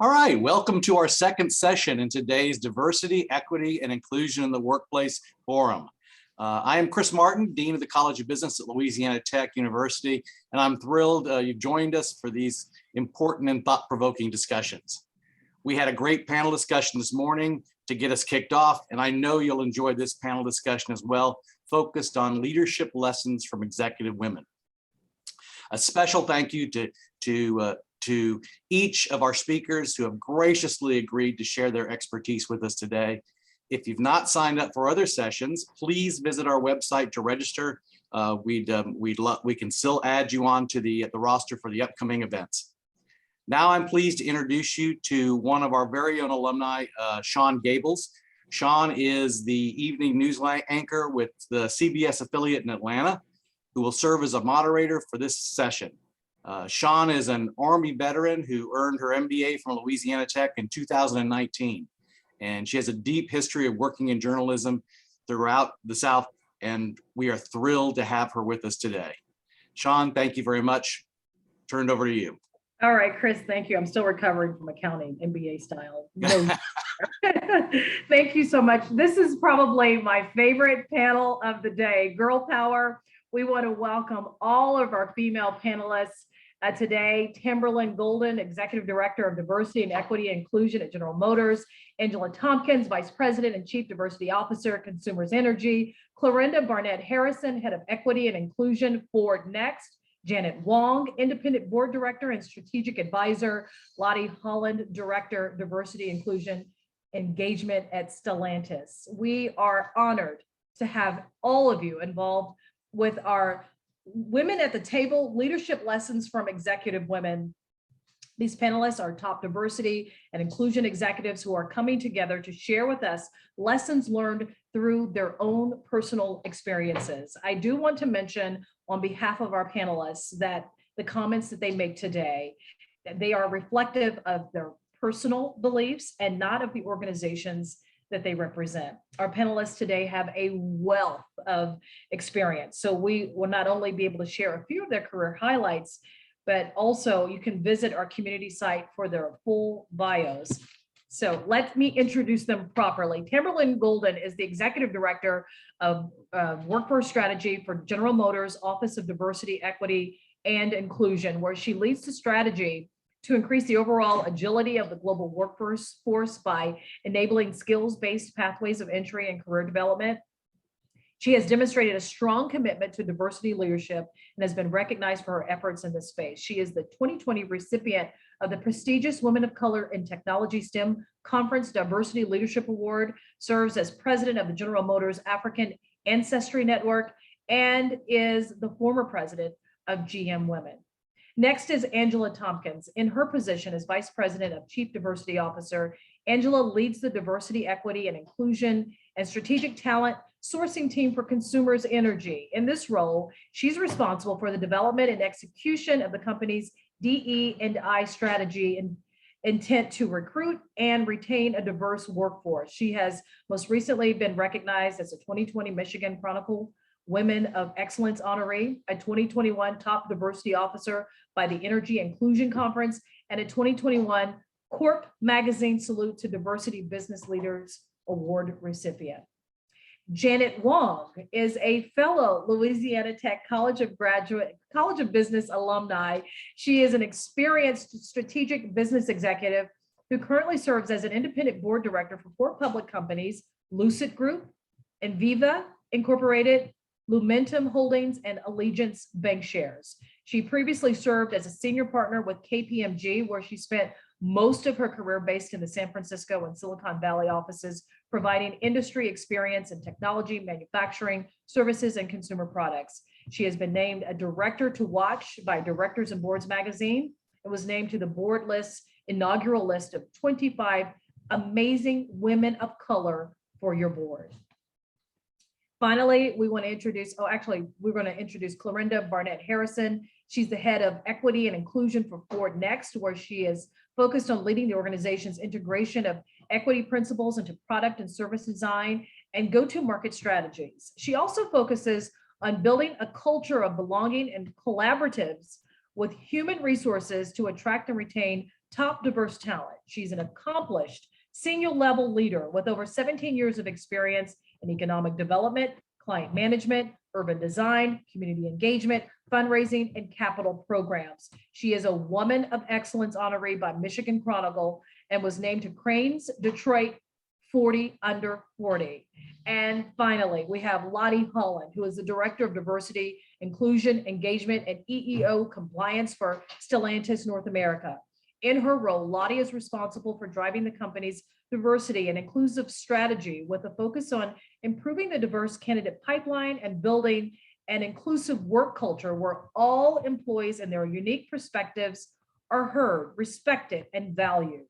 All right, welcome to our second session in today's Diversity, Equity, and Inclusion in the Workplace Forum. I am Chris Martin, Dean of the College of Business at Louisiana Tech University, and I'm thrilled you've joined us for these important and thought-provoking discussions. We had a great panel discussion this morning to get us kicked off, and I know you'll enjoy this panel discussion as well, focused on leadership lessons from executive women. A special thank you to each of our speakers who have graciously agreed to share their expertise with us today. If you've not signed up for other sessions, please visit our website to register. We can still add you on to the roster for the upcoming events. Now I'm pleased to introduce you to one of our very own alumni, Shon Gables. Shon is the evening news anchor with the CBS affiliate in Atlanta, who will serve as a moderator for this session. Shon is an Army veteran who earned her MBA from Louisiana Tech in 2019. And she has a deep history of working in journalism throughout the South, and we are thrilled to have her with us today. Shon, thank you very much. Turned over to you. All right, Chris, thank you. I'm still recovering from accounting, MBA style. No. Thank you so much. This is probably my favorite panel of the day, Girl Power. We want to welcome all of our female panelists today. Tamberlin Golden, Executive Director of Diversity and Equity and Inclusion at General Motors. Angela Tompkins, Vice President and Chief Diversity Officer at Consumers Energy. Clarinda Barnett-Harrison, Head of Equity and Inclusion, Ford Next. Janet Wong, Independent Board Director and Strategic Advisor. Lottie, Holland, Director, Diversity, Inclusion, Engagement at Stellantis. We are honored to have all of you involved with our Women at the Table, Leadership Lessons from Executive Women. These panelists are top diversity and inclusion executives who are coming together to share with us lessons learned through their own personal experiences. I do want to mention on behalf of our panelists that the comments that they make today, they are reflective of their personal beliefs and not of the organizations that they represent. Our panelists today have a wealth of experience. So we will not only be able to share a few of their career highlights, but also you can visit our community site for their full bios. So let me introduce them properly. Tamberlin Golden is the Executive Director of Workforce Strategy for General Motors Office of Diversity, Equity, and Inclusion, where she leads the strategy to increase the overall agility of the global workforce by enabling skills-based pathways of entry and career development. She has demonstrated a strong commitment to diversity leadership and has been recognized for her efforts in this space. She is the 2020 recipient of the prestigious Women of Color in Technology STEM Conference Diversity Leadership Award, serves as president of the General Motors African Ancestry Network, and is the former president of GM Women. Next is Angela Tompkins. In her position as Vice President of Chief Diversity Officer, Angela leads the Diversity, Equity, and Inclusion and Strategic Talent Sourcing Team for Consumers Energy. In this role, she's responsible for the development and execution of the company's DE&I strategy and intent to recruit and retain a diverse workforce. She has most recently been recognized as a 2020 Michigan Chronicle Women of Excellence honoree, a 2021 Top Diversity Officer by the Energy Inclusion Conference, and a 2021 Corp Magazine Salute to Diversity Business Leaders Award recipient. Janet Wong is a fellow Louisiana Tech College of Business alumni. She is an experienced strategic business executive who currently serves as an independent board director for 4 public companies: Lucid Group, Enviva Incorporated, Lumentum Holdings, and Allegiance Bankshares. She previously served as a senior partner with KPMG, where she spent most of her career based in the San Francisco and Silicon Valley offices, providing industry experience in technology, manufacturing, services, and consumer products. She has been named a director to watch by Directors and Boards magazine and was named to the board list's inaugural list of 25 amazing women of color for your board. Finally, we want to introduce, we're going to introduce Clarinda Barnett-Harrison. She's the head of equity and inclusion for Ford Next, where she is focused on leading the organization's integration of equity principles into product and service design and go-to-market strategies. She also focuses on building a culture of belonging and collaboratives with human resources to attract and retain top diverse talent. She's an accomplished senior level leader with over 17 years of experience in economic development, client management, urban design, community engagement, fundraising, and capital programs. She is a Woman of Excellence honoree by Michigan Chronicle and was named to Crain's Detroit 40 Under 40. And finally, we have Lottie, Holland, who is the Director of Diversity, Inclusion, Engagement, and EEO Compliance for Stellantis North America. In her role, Lottie is responsible for driving the company's diversity and inclusive strategy with a focus on improving the diverse candidate pipeline and building an inclusive work culture where all employees and their unique perspectives are heard, respected, and valued.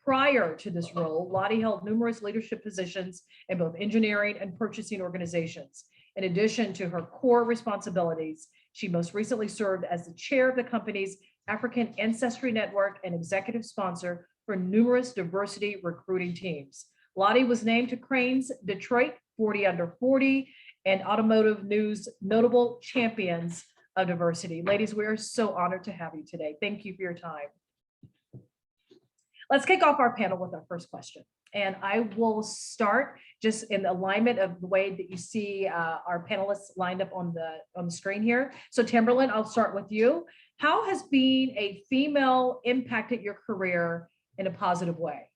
Prior to this role, Lottie held numerous leadership positions in both engineering and purchasing organizations. In addition to her core responsibilities, she most recently served as the chair of the company's African Ancestry Network and executive sponsor for numerous diversity recruiting teams. Lottie was named to Crain's Detroit 40 Under 40 and Automotive News Notable Champions of Diversity. Ladies, we are so honored to have you today. Thank you for your time. Let's kick off our panel with our first question. And I will start just in alignment of the way that you see our panelists lined up on the screen here. So Tamberlin, I'll start with you. How has being a female impacted your career in a positive way?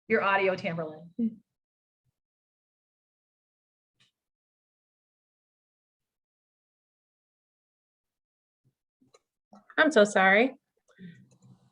Your audio, Tamberlin. I'm so sorry.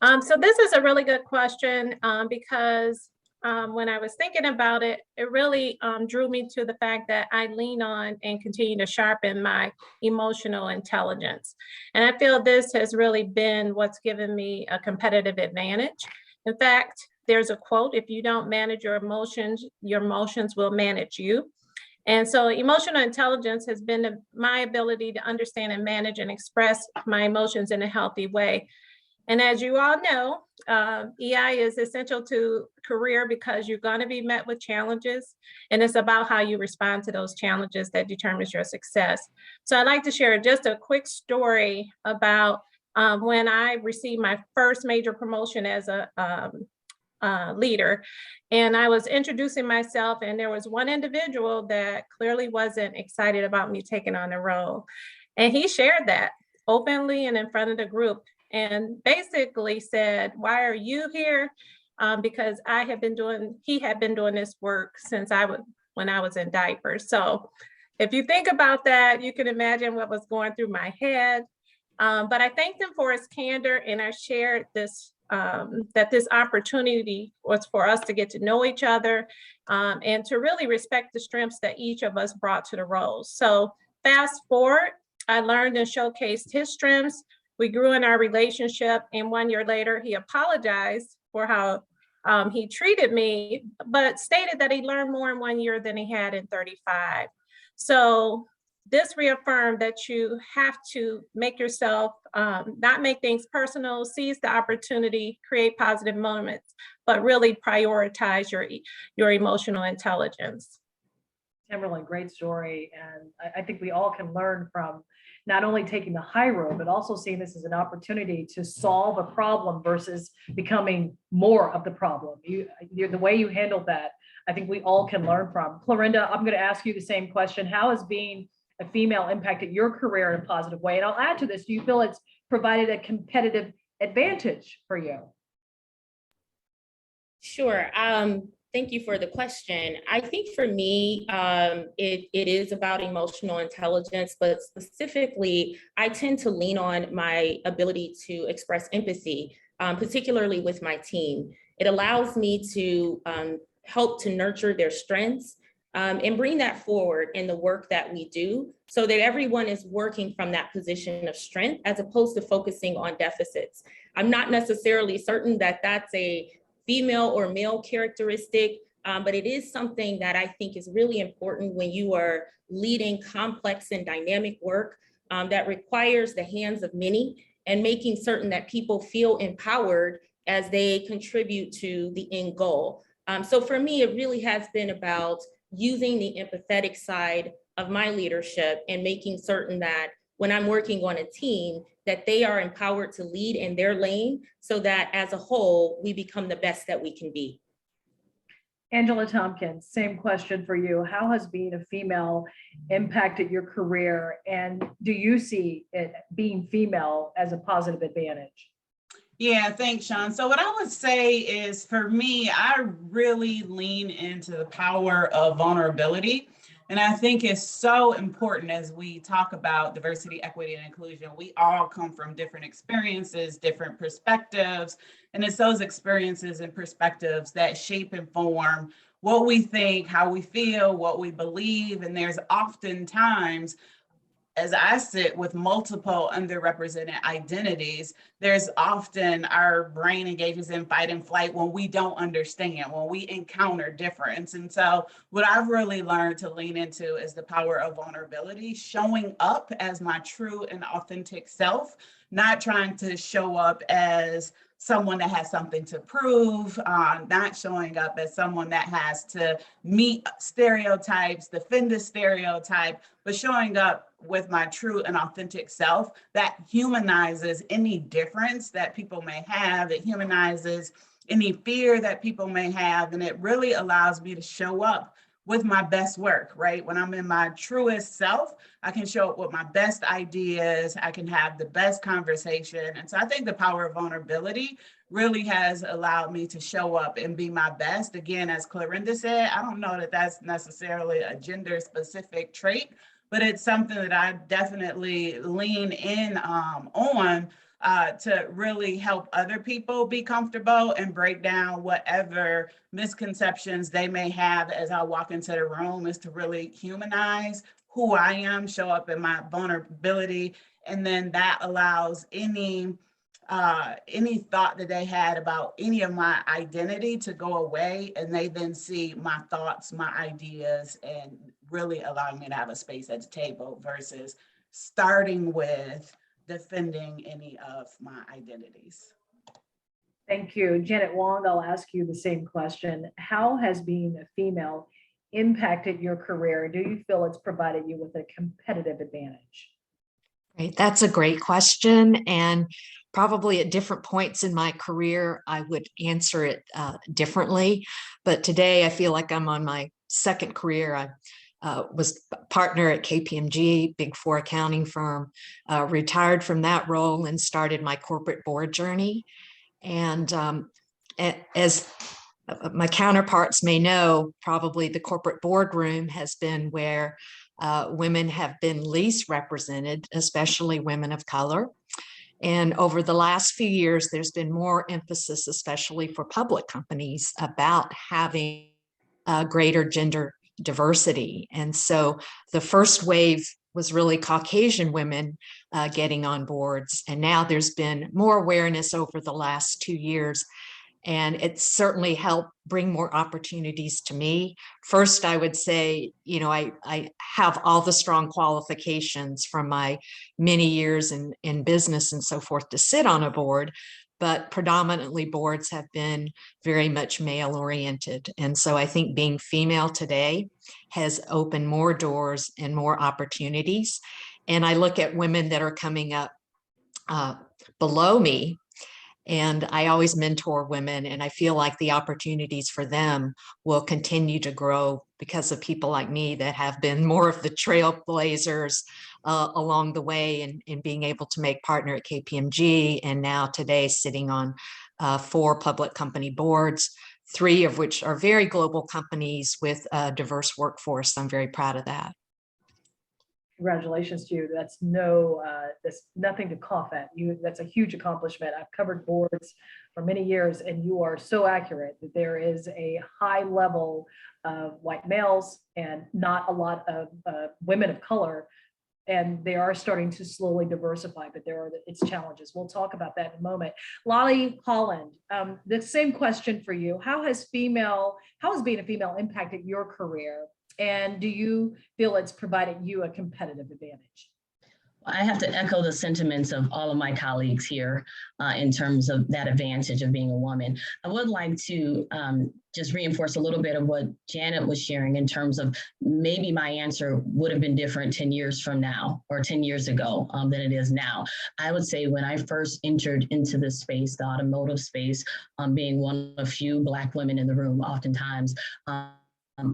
So this is a really good question because when I was thinking about it, it really drew me to the fact that I lean on and continue to sharpen my emotional intelligence. And I feel this has really been what's given me a competitive advantage. In fact, there's a quote, if you don't manage your emotions will manage you. And so emotional intelligence has been my ability to understand and manage and express my emotions in a healthy way. And as you all know, EI is essential to career because you're going to be met with challenges, and it's about how you respond to those challenges that determines your success. So I'd like to share just a quick story about when I received my first major promotion as a leader, and I was introducing myself, and there was one individual that clearly wasn't excited about me taking on the role, and he shared that openly and in front of the group, and basically said, "Why are you here?" Because he had been doing this work since when I was in diapers. So if you think about that, you can imagine what was going through my head. But I thanked him for his candor, and I shared this that this opportunity was for us to get to know each other and to really respect the strengths that each of us brought to the roles. So fast forward, I learned and showcased his strengths. We grew in our relationship, and 1 year later, he apologized for how he treated me, but stated that he learned more in 1 year than he had in 35. So this reaffirmed that you have to make yourself, not make things personal, seize the opportunity, create positive moments, but really prioritize your emotional intelligence. Tamberlin, great story. And I think we all can learn from not only taking the high road, but also seeing this as an opportunity to solve a problem versus becoming more of the problem. The way you handled that, I think we all can learn from. Clarinda, I'm going to ask you the same question. How has being a female impacted your career in a positive way? And I'll add to this, do you feel it's provided a competitive advantage for you? Sure. Thank you for the question. I think for me, it is about emotional intelligence, but specifically, I tend to lean on my ability to express empathy, particularly with my team. It allows me to help to nurture their strengths and bring that forward in the work that we do so that everyone is working from that position of strength as opposed to focusing on deficits. I'm not necessarily certain that that's a female or male characteristic, but it is something that I think is really important when you are leading complex and dynamic work that requires the hands of many and making certain that people feel empowered as they contribute to the end goal. So for me, it really has been about using the empathetic side of my leadership and making certain that when I'm working on a team, that they are empowered to lead in their lane so that as a whole, we become the best that we can be. Angela Tompkins, same question for you. How has being a female impacted your career? And do you see it being female as a positive advantage? Yeah, thanks, Shon. So what I would say is, for me, I really lean into the power of vulnerability. And I think it's so important as we talk about diversity, equity, and inclusion. We all come from different experiences, different perspectives, and it's those experiences and perspectives that shape and form what we think, how we feel, what we believe. And there's oftentimes, as I sit with multiple underrepresented identities, there's often our brain engages in fight and flight when we don't understand, when we encounter difference. And so what I've really learned to lean into is the power of vulnerability, showing up as my true and authentic self, not trying to show up as someone that has something to prove, not showing up as someone that has to meet stereotypes, defend a stereotype, but showing up with my true and authentic self that humanizes any difference that people may have. It humanizes any fear that people may have, and it really allows me to show up with my best work, right? When I'm in my truest self, I can show up with my best ideas, I can have the best conversation. And so I think the power of vulnerability really has allowed me to show up and be my best. Again, as Clarinda said, I don't know that that's necessarily a gender specific trait, but it's something that I definitely lean in on to really help other people be comfortable and break down whatever misconceptions they may have as I walk into the room, is to really humanize who I am, show up in my vulnerability, and then that allows any thought that they had about any of my identity to go away, and they then see my thoughts, my ideas, and really allowing me to have a space at the table versus starting with defending any of my identities. Thank you. Janet Wong, I'll ask you the same question. How has being a female impacted your career? Do you feel it's provided you with a competitive advantage? Right, that's a great question. And probably at different points in my career, I would answer it differently. But today I feel like I'm on my second career. I was partner at KPMG, Big Four accounting firm, retired from that role and started my corporate board journey. And as my counterparts may know, probably the corporate boardroom has been where women have been least represented, especially women of color. And over the last few years, there's been more emphasis, especially for public companies, about having greater gender diversity. And so the first wave was really Caucasian women getting on boards. And now there's been more awareness over the last 2 years. And it's certainly helped bring more opportunities to me. First, I would say, you know, I have all the strong qualifications from my many years in business and so forth to sit on a board, but predominantly boards have been very much male oriented. And so I think being female today has opened more doors and more opportunities. And I look at women that are coming up below me, and I always mentor women, and I feel like the opportunities for them will continue to grow because of people like me that have been more of the trailblazers along the way, and being able to make partner at KPMG, and now today sitting on 4 public company boards, 3 of which are very global companies with a diverse workforce. I'm very proud of that. Congratulations to you. That's nothing to cough at. That's a huge accomplishment. I've covered boards for many years, and you are so accurate that there is a high level of white males and not a lot of women of color, and they are starting to slowly diversify, but there are its challenges. We'll talk about that in a moment. Lottie, Holland, the same question for you. How has being a female impacted your career? And do you feel it's provided you a competitive advantage? I have to echo the sentiments of all of my colleagues here in terms of that advantage of being a woman. I would like to just reinforce a little bit of what Janet was sharing in terms of maybe my answer would have been different 10 years from now or 10 years ago than it is now. I would say when I first entered into this space, the automotive space, being one of few Black women in the room oftentimes,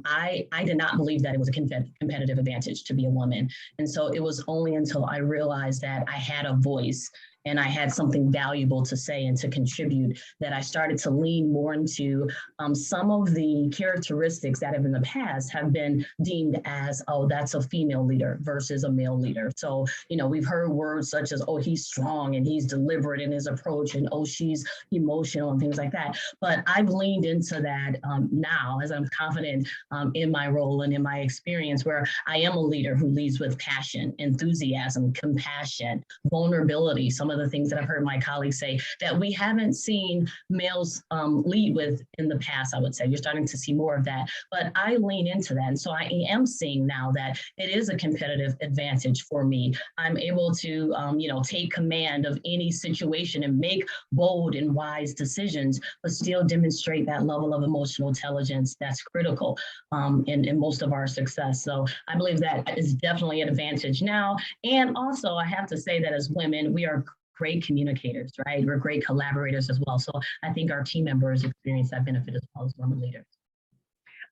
I did not believe that it was a competitive advantage to be a woman. And so it was only until I realized that I had a voice and I had something valuable to say and to contribute that I started to lean more into some of the characteristics that have in the past have been deemed as, oh, that's a female leader versus a male leader. So, you know, we've heard words such as, oh, he's strong and he's deliberate in his approach, and oh, she's emotional and things like that. But I've leaned into that now as I'm confident in my role and in my experience, where I am a leader who leads with passion, enthusiasm, compassion, vulnerability. Some of the things that I've heard my colleagues say that we haven't seen males lead with in the past, I would say. You're starting to see more of that, but I lean into that. And so I am seeing now that it is a competitive advantage for me. I'm able to, take command of any situation and make bold and wise decisions, but still demonstrate that level of emotional intelligence that's critical in most of our success. So I believe that is definitely an advantage now. And also, I have to say that as women, we are great communicators, right? We're great collaborators as well. So I think our team members experience that benefit as well as women leaders.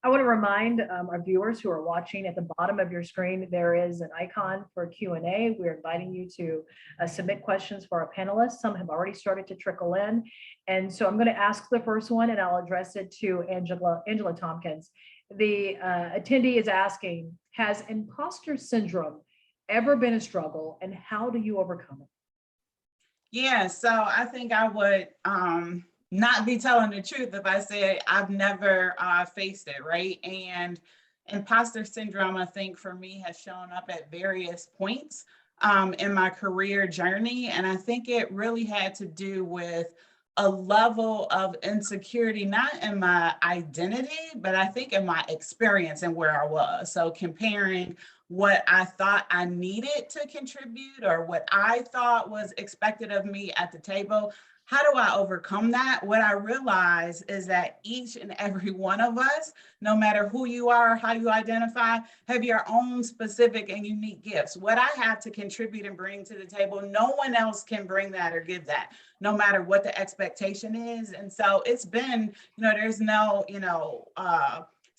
I want to remind our viewers who are watching, at the bottom of your screen, there is an icon for Q&A. We're inviting you to submit questions for our panelists. Some have already started to trickle in. And so I'm going to ask the first one, and I'll address it to Angela Tompkins. The attendee is asking, has imposter syndrome ever been a struggle, and how do you overcome it? Yeah, so I think I would not be telling the truth if I said I've never faced it, right? And imposter syndrome, I think for me, has shown up at various points in my career journey. And I think it really had to do with a level of insecurity, not in my identity, but I think in my experience and where I was. So comparing what I thought I needed to contribute or what I thought was expected of me at the table. How do I overcome that? What I realize is that each and every one of us, no matter who you are, how you identify, have your own specific and unique gifts. What I have to contribute and bring to the table, no one else can bring that or give that, no matter what the expectation is. And so it's been, there's no,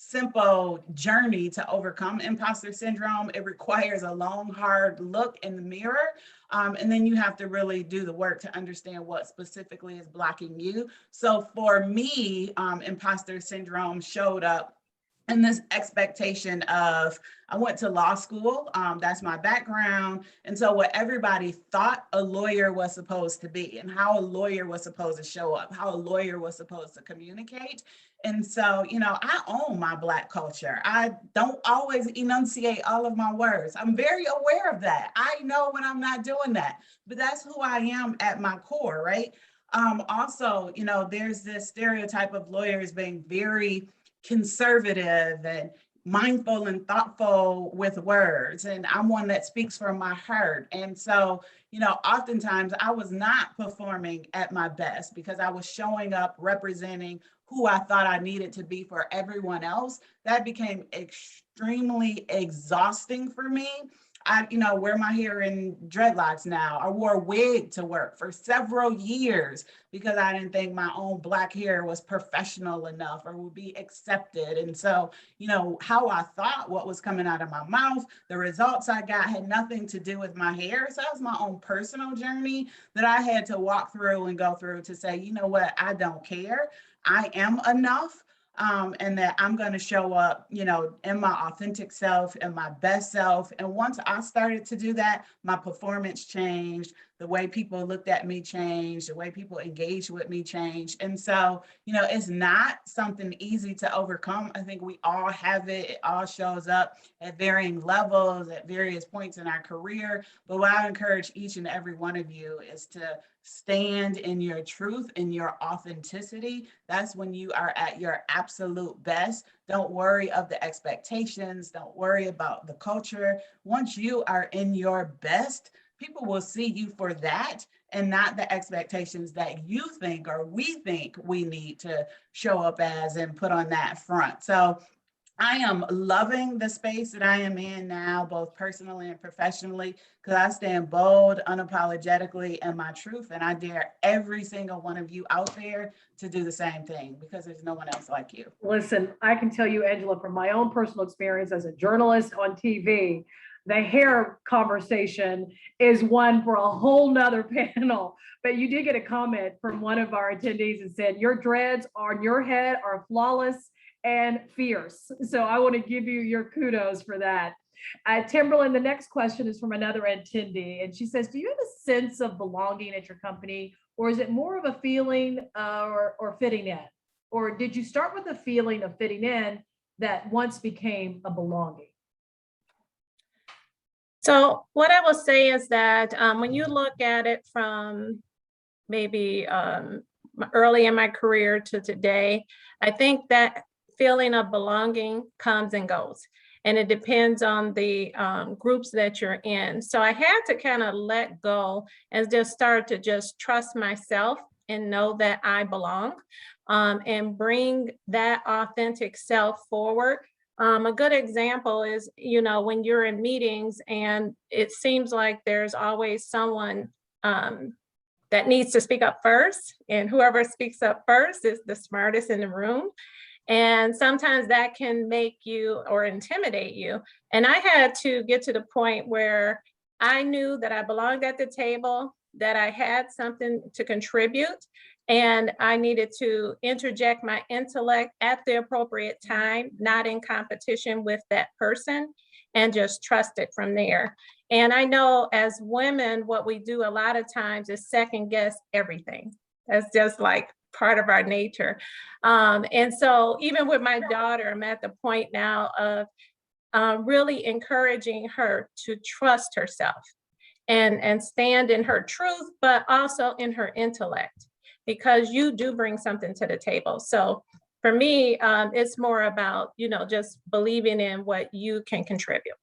simple journey to overcome imposter syndrome. It requires a long, hard look in the mirror. And then you have to really do the work to understand what specifically is blocking you. So for me, imposter syndrome showed up in this expectation of, I went to law school, that's my background. And so what everybody thought a lawyer was supposed to be and how a lawyer was supposed to show up, how a lawyer was supposed to communicate. And so, I own my Black culture. I don't always enunciate all of my words. I'm very aware of that. I know when I'm not doing that, but that's who I am at my core, right? Also, there's this stereotype of lawyers being very conservative and mindful and thoughtful with words. And I'm one that speaks from my heart. And so, oftentimes I was not performing at my best because I was showing up representing who I thought I needed to be for everyone else. That became extremely exhausting for me. I, wear my hair in dreadlocks now. I wore a wig to work for several years because I didn't think my own Black hair was professional enough or would be accepted. And so, how I thought what was coming out of my mouth, the results I got had nothing to do with my hair. So that was my own personal journey that I had to walk through and go through to say, you know what, I don't care. I am enough. And that I'm going to show up, in my authentic self and my best self. And once I started to do that, my performance changed. The way people looked at me changed. The way people engaged with me changed. And so, it's not something easy to overcome. I think we all have it. It all shows up at varying levels, at various points in our career. But what I encourage each and every one of you is to stand in your truth, in your authenticity. That's when you are at your absolute best. Don't worry of the expectations. Don't worry about the culture. Once you are in your best, people will see you for that and not the expectations that you think or we think we need to show up as and put on that front. So I am loving the space that I am in now, both personally and professionally, because I stand bold, unapologetically, and my truth. And I dare every single one of you out there to do the same thing, because there's no one else like you. Listen, I can tell you, Angela, from my own personal experience as a journalist on TV, the hair conversation is one for a whole nother panel. But you did get a comment from one of our attendees that said, your dreads on your head are flawless and fierce. So I want to give you your kudos for that. Tamberlin, the next question is from another attendee, and she says, do you have a sense of belonging at your company, or is it more of a feeling or fitting in? Or did you start with a feeling of fitting in that once became a belonging? So what I will say is that when you look at it from maybe early in my career to today, I think that feeling of belonging comes and goes, and it depends on the groups that you're in. So I had to kind of let go and just start to just trust myself and know that I belong, and bring that authentic self forward. A good example is, you know, when you're in meetings and it seems like there's always someone that needs to speak up first, and whoever speaks up first is the smartest in the room. And sometimes that can make you or intimidate you. And I had to get to the point where I knew that I belonged at the table, that I had something to contribute, and I needed to interject my intellect at the appropriate time, not in competition with that person, and just trust it from there. And I know as women, what we do a lot of times is second guess everything. That's just like part of our nature. And so even with my daughter, I'm at the point now of really encouraging her to trust herself and stand in her truth, but also in her intellect, because you do bring something to the table. So for me, it's more about, you know, just believing in what you can contribute.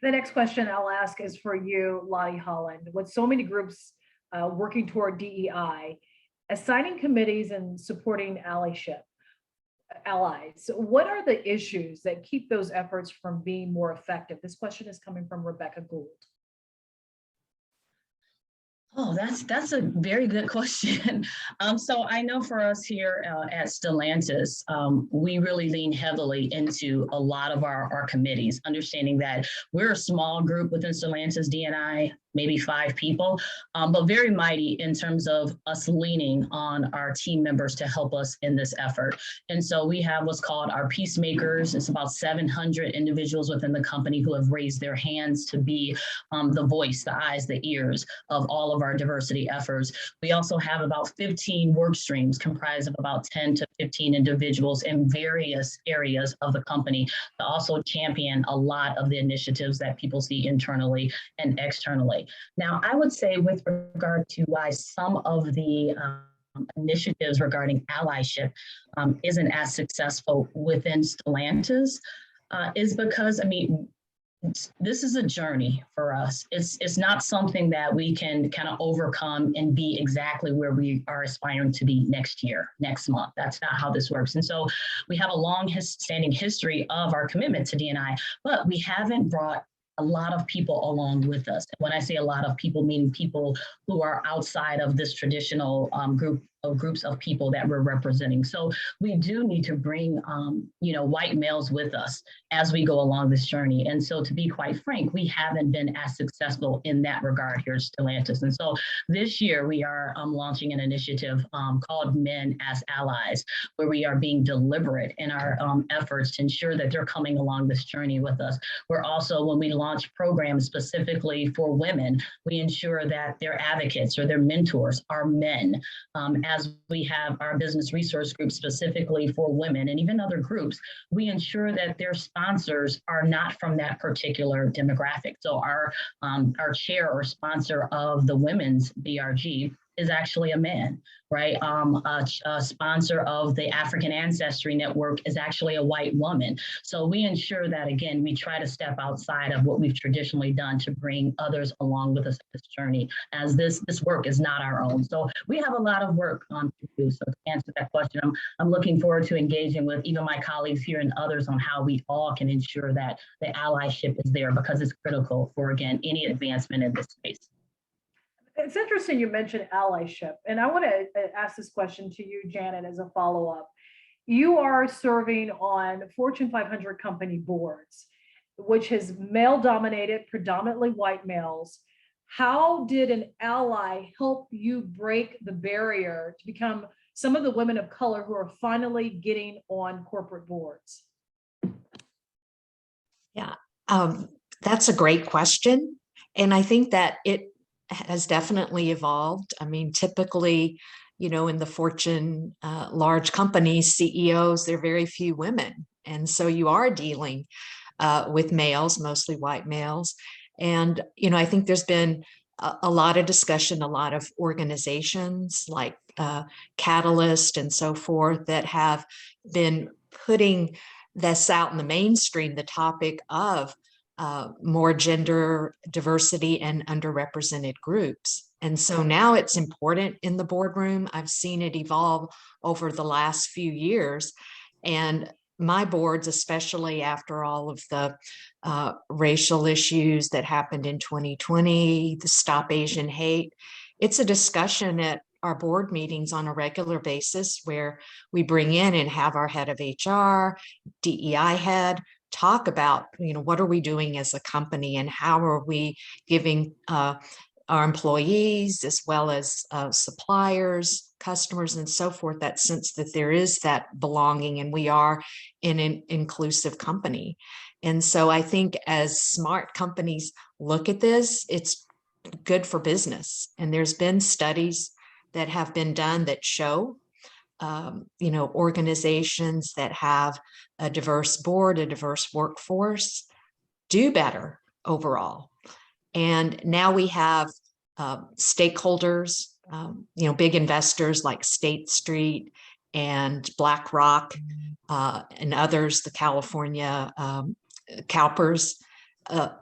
The next question I'll ask is for you, Lottie Holland. With so many groups working toward DEI, assigning committees and supporting allies, what are the issues that keep those efforts from being more effective? This question is coming from Rebecca Gould. Oh, that's a very good question. So I know for us here at Stellantis, we really lean heavily into a lot of our committees, understanding that we're a small group within Stellantis D&I, maybe 5 people, but very mighty in terms of us leaning on our team members to help us in this effort. And so we have what's called our peacemakers. It's about 700 individuals within the company who have raised their hands to be the voice, the eyes, the ears of all of our diversity efforts. We also have about 15 work streams comprised of about 10 to 15 individuals in various areas of the company to also champion a lot of the initiatives that people see internally and externally. Now, I would say with regard to why some of the initiatives regarding allyship isn't as successful within Stellantis is because, I mean, this is a journey for us. It's not something that we can kind of overcome and be exactly where we are aspiring to be next year, next month. That's not how this works. And so we have a long-standing history of our commitment to D&I, but we haven't brought a lot of people along with us. When I say a lot of people, meaning people who are outside of this traditional groups of people that we're representing. So we do need to bring, white males with us as we go along this journey. And so to be quite frank, we haven't been as successful in that regard here at Stellantis. And so this year we are launching an initiative called Men as Allies, where we are being deliberate in our efforts to ensure that they're coming along this journey with us. We're also, when we launch programs specifically for women, we ensure that their advocates or their mentors are men. As we have our business resource group specifically for women and even other groups, we ensure that their sponsors are not from that particular demographic. So our chair or sponsor of the women's BRG is actually a man, right? A sponsor of the African Ancestry Network is actually a white woman. So we ensure that, again, we try to step outside of what we've traditionally done to bring others along with us on this journey, as this work is not our own. So we have a lot of work to do. So to answer that question, I'm looking forward to engaging with even my colleagues here and others on how we all can ensure that the allyship is there, because it's critical for, again, any advancement in this space. It's interesting you mentioned allyship, and I want to ask this question to you, Janet, as a follow-up. You are serving on Fortune 500 company boards, which is male-dominated, predominantly white males. How did an ally help you break the barrier to become some of the women of color who are finally getting on corporate boards? Yeah, that's a great question. And I think that it has definitely evolved. I mean, typically, you know, in the Fortune large companies, CEOs, there are very few women. And so you are dealing with males, mostly white males. And, you know, I think there's been a lot of discussion, a lot of organizations like Catalyst and so forth that have been putting this out in the mainstream, the topic of more gender diversity and underrepresented groups. And so now it's important in the boardroom. I've seen it evolve over the last few years. And my boards, especially after all of the racial issues that happened in 2020, the Stop Asian Hate, it's a discussion at our board meetings on a regular basis where we bring in and have our head of HR, DEI head, talk about, you know, what are we doing as a company and how are we giving our employees as well as suppliers, customers, and so forth that sense that there is that belonging and we are in an inclusive company. And so I think as smart companies look at this, it's good for business. And there's been studies that have been done that show you know, organizations that have a diverse board, a diverse workforce, do better overall. And now we have stakeholders, you know, big investors like State Street and BlackRock and others, the California CalPERS,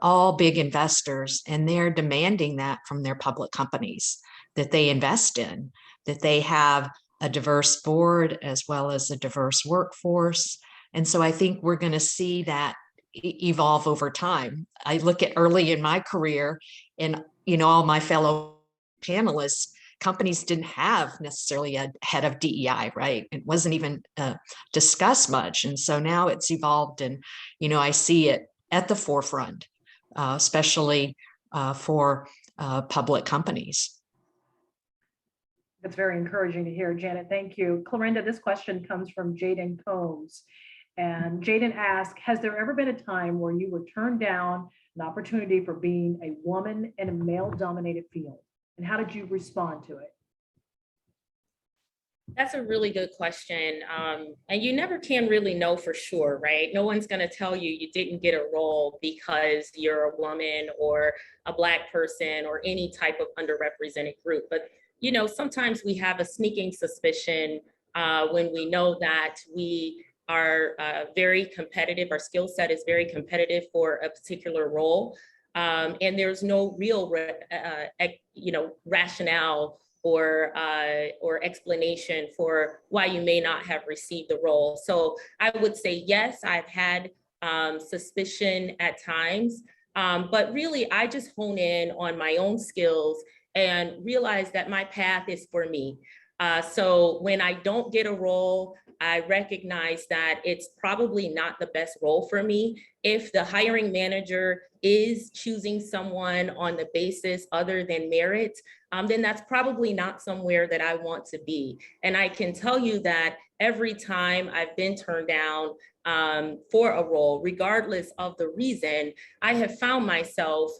all big investors, and they're demanding that from their public companies that they invest in, that they have a diverse board as well as a diverse workforce. And so I think we're going to see that evolve over time. I look at early in my career and, you know, all my fellow panelists, companies didn't have necessarily a head of DEI, right? It wasn't even discussed much. And so now it's evolved and, you know, I see it at the forefront, especially for public companies. That's very encouraging to hear, Janet. Thank you. Clarinda, this question comes from Jaden Combs. And Jaden asked, has there ever been a time where you were turned down an opportunity for being a woman in a male-dominated field? And how did you respond to it? That's a really good question. And you never can really know for sure, right? No one's going to tell you you didn't get a role because you're a woman or a Black person or any type of underrepresented group. But, you know, sometimes we have a sneaking suspicion when we know that we are very competitive, our skill set is very competitive for a particular role. And there's no real, you know, rationale or explanation for why you may not have received the role. So I would say, yes, I've had suspicion at times, but really I just hone in on my own skills and realize that my path is for me. So when I don't get a role, I recognize that it's probably not the best role for me. If the hiring manager is choosing someone on the basis other than merit, then that's probably not somewhere that I want to be. And I can tell you that every time I've been turned down for a role, regardless of the reason, I have found myself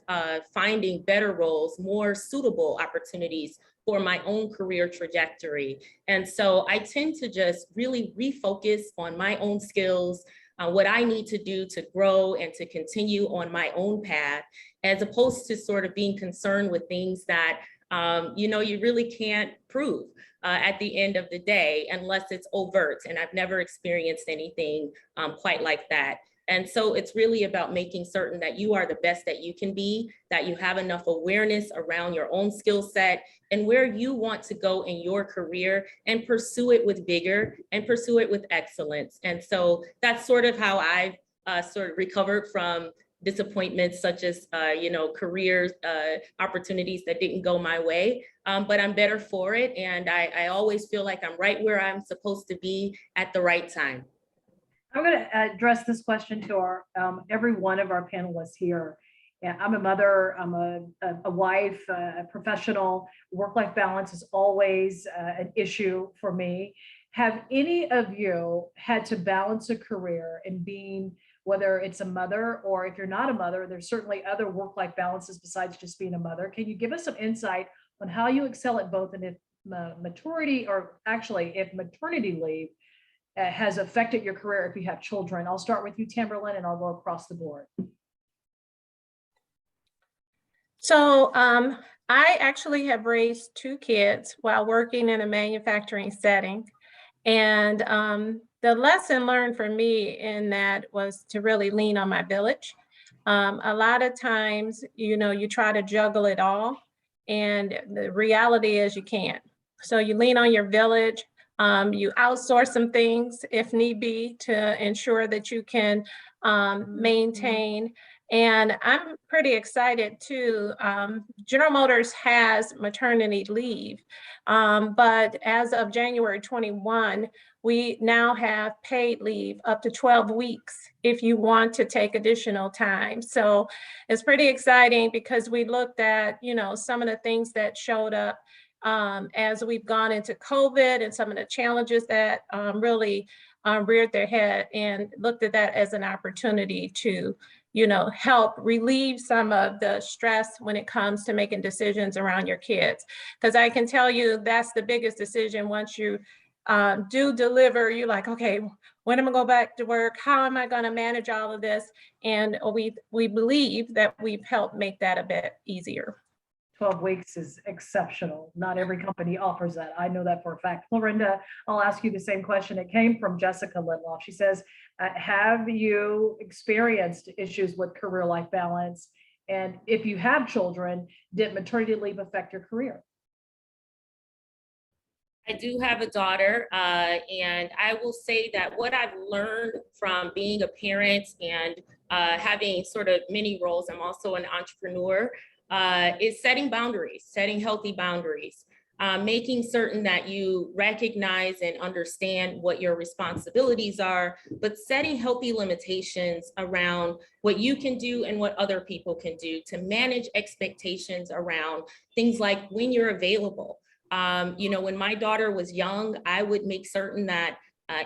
finding better roles, more suitable opportunities for my own career trajectory. And so I tend to just really refocus on my own skills, what I need to do to grow and to continue on my own path, as opposed to sort of being concerned with things that You really can't prove at the end of the day unless it's overt. And I've never experienced anything quite like that. And so it's really about making certain that you are the best that you can be, that you have enough awareness around your own skill set and where you want to go in your career, and pursue it with vigor and pursue it with excellence. And so that's sort of how I've sort of recovered from disappointments such as, career opportunities that didn't go my way. But I'm better for it. And I always feel like I'm right where I'm supposed to be at the right time. I'm going to address this question to our every one of our panelists here. Yeah, I'm a mother, I'm a wife, a professional. Work-life balance is always an issue for me. Have any of you had to balance a career in being, whether it's a mother or if you're not a mother, there's certainly other work-life balances besides just being a mother. Can you give us some insight on how you excel at both, and if maturity, or actually if maternity leave has affected your career if you have children? I'll start with you, Tamberlin, and I'll go across the board. So I actually have raised 2 kids while working in a manufacturing setting. And the lesson learned for me in that was to really lean on my village. A lot of times, you try to juggle it all, and the reality is you can't. So you lean on your village. You outsource some things if need be to ensure that you can maintain. And I'm pretty excited too. General Motors has maternity leave, but as of January 21, we now have paid leave up to 12 weeks if you want to take additional time. So it's pretty exciting because we looked at, some of the things that showed up as we've gone into COVID and some of the challenges that really reared their head, and looked at that as an opportunity to, help relieve some of the stress when it comes to making decisions around your kids. Because I can tell you that's the biggest decision. Once you do deliver, you're like, okay, when am I going to go back to work? How am I going to manage all of this? And we believe that we've helped make that a bit easier. 12 weeks is exceptional. Not every company offers that. I know that for a fact. Clarinda, I'll ask you the same question. It came from Jessica Litloff. She says, have you experienced issues with career life balance? And if you have children, did maternity leave affect your career? I do have a daughter, and I will say that what I've learned from being a parent and having sort of many roles, I'm also an entrepreneur, is setting boundaries, setting healthy boundaries, making certain that you recognize and understand what your responsibilities are, but setting healthy limitations around what you can do and what other people can do to manage expectations around things like when you're available. When my daughter was young, I would make certain that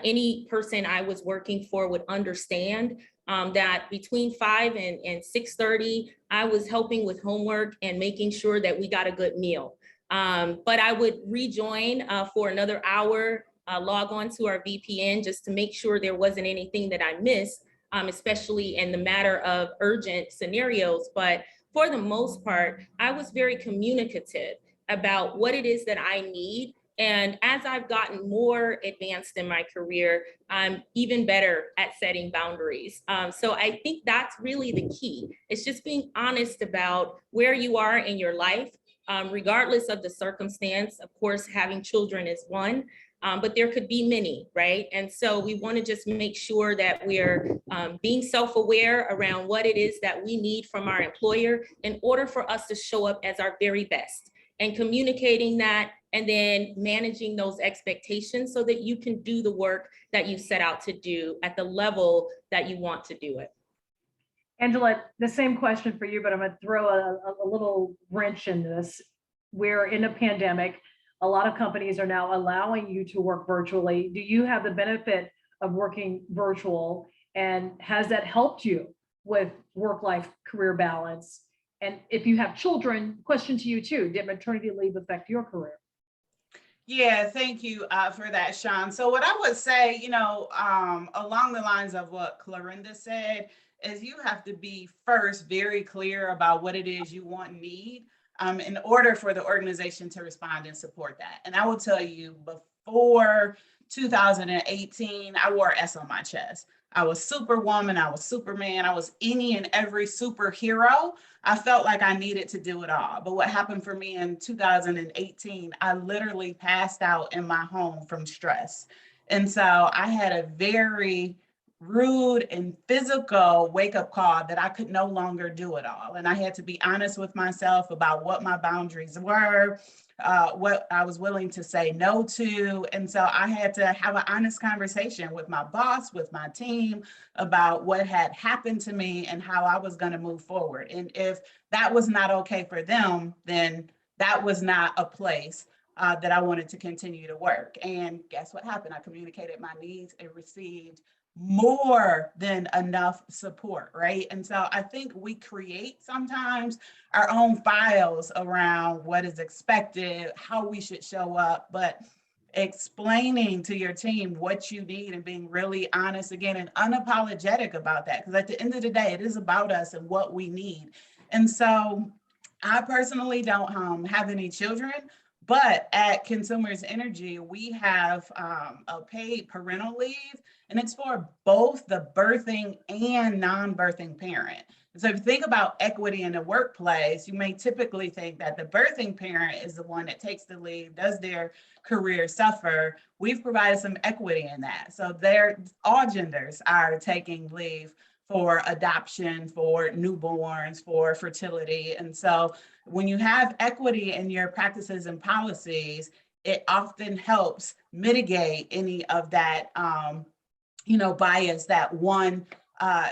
any person I was working for would understand that between 5 and 6:30, I was helping with homework and making sure that we got a good meal. But I would rejoin for another hour, log on to our VPN just to make sure there wasn't anything that I missed, especially in the matter of urgent scenarios. But for the most part, I was very communicative about what it is that I need. And as I've gotten more advanced in my career, I'm even better at setting boundaries. So I think that's really the key. It's just being honest about where you are in your life, regardless of the circumstance. Of course, having children is one, but there could be many, right? And so we want to just make sure that we're being self-aware around what it is that we need from our employer in order for us to show up as our very best, and communicating that, and then managing those expectations so that you can do the work that you set out to do at the level that you want to do it. Angela, the same question for you, but I'm going to throw a little wrench in this. We're in a pandemic. A lot of companies are now allowing you to work virtually. Do you have the benefit of working virtual? And has that helped you with work-life career balance? And if you have children, question to you too, did maternity leave affect your career? Yeah, thank you for that, Shon. So what I would say, along the lines of what Clarinda said, is you have to be first very clear about what it is you want and need. in order for the organization to respond and support that. And I will tell you, before 2018, I wore S on my chest. I was Superwoman, I was Superman, I was any and every superhero. I felt like I needed to do it all. But what happened for me in 2018, I literally passed out in my home from stress. And so I had a very rude and physical wake-up call that I could no longer do it all. And I had to be honest with myself about what my boundaries were, what I was willing to say no to. And so I had to have an honest conversation with my boss, with my team, about what had happened to me and how I was going to move forward. And if that was not okay for them, then that was not a place that I wanted to continue to work. And guess what happened? I communicated my needs and received more than enough support, right? And so I think we create sometimes our own files around what is expected, how we should show up, but explaining to your team what you need and being really honest again and unapologetic about that. Because at the end of the day, it is about us and what we need. And so I personally don't have any children, but at Consumers Energy, we have a paid parental leave, and it's for both the birthing and non-birthing parent. So if you think about equity in the workplace, you may typically think that the birthing parent is the one that takes the leave, does their career suffer. We've provided some equity in that. So all genders are taking leave for adoption, for newborns, for fertility. And so when you have equity in your practices and policies, it often helps mitigate any of that, bias that one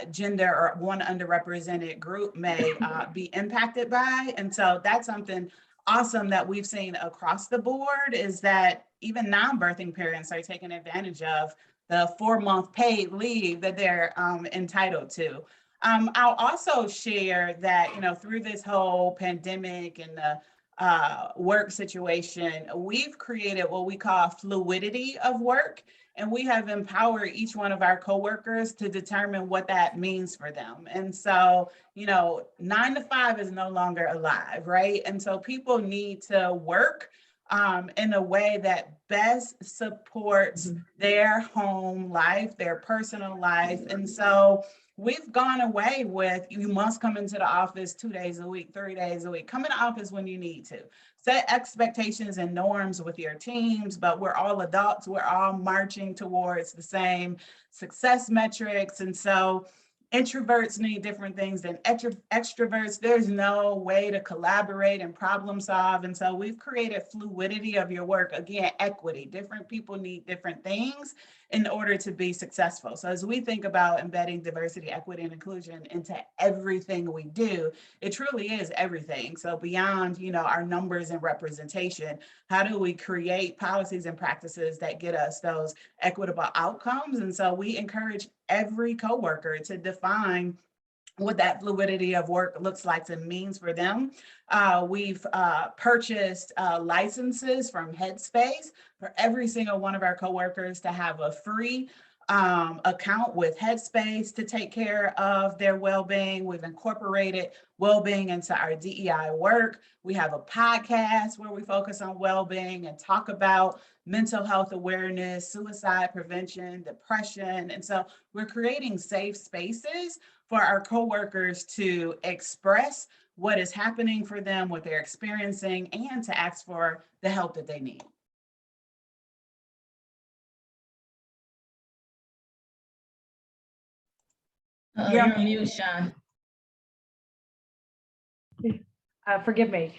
gender or one underrepresented group may be impacted by. And so that's something awesome that we've seen across the board, is that even non-birthing parents are taking advantage of the 4-month paid leave that they're entitled to. I'll also share that, through this whole pandemic and the work situation, we've created what we call fluidity of work. And we have empowered each one of our coworkers to determine what that means for them. And so, 9 to 5 is no longer alive, right? And so people need to work in a way that best supports their home life, their personal life. And so we've gone away with, you must come into the office 2 days a week, 3 days a week. Come in the office when you need to. Set expectations and norms with your teams, but we're all adults. We're all marching towards the same success metrics. And so introverts need different things than extroverts. There's no way to collaborate and problem solve. And so we've created fluidity of your work. Again, equity. Different people need different things in order to be successful. So as we think about embedding diversity, equity, and inclusion into everything we do, it truly is everything. So beyond, our numbers and representation, how do we create policies and practices that get us those equitable outcomes? And so we encourage every coworker to define what that fluidity of work looks like and means for them. We've purchased licenses from Headspace for every single one of our coworkers to have a free account with Headspace to take care of their well-being. We've incorporated well-being into our DEI work. We have a podcast where we focus on well-being and talk about mental health awareness, suicide prevention, depression. And so we're creating safe spaces for our coworkers to express what is happening for them, what they're experiencing, and to ask for the help that they need. You're on mute, Shon. Forgive me.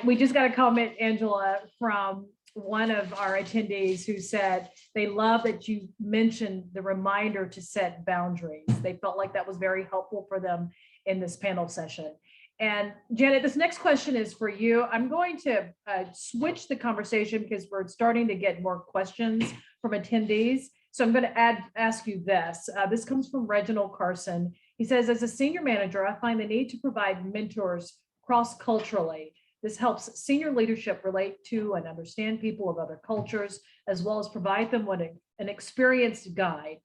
We just got a comment, Angela, from one of our attendees who said they love that you mentioned the reminder to set boundaries. They felt like that was very helpful for them in this panel session. And Janet, this next question is for you. I'm going to switch the conversation because we're starting to get more questions from attendees. So I'm going to ask you this. This comes from Reginald Carson. He says, as a senior manager, I find the need to provide mentors cross-culturally. This helps senior leadership relate to and understand people of other cultures, as well as provide them with an experienced guide.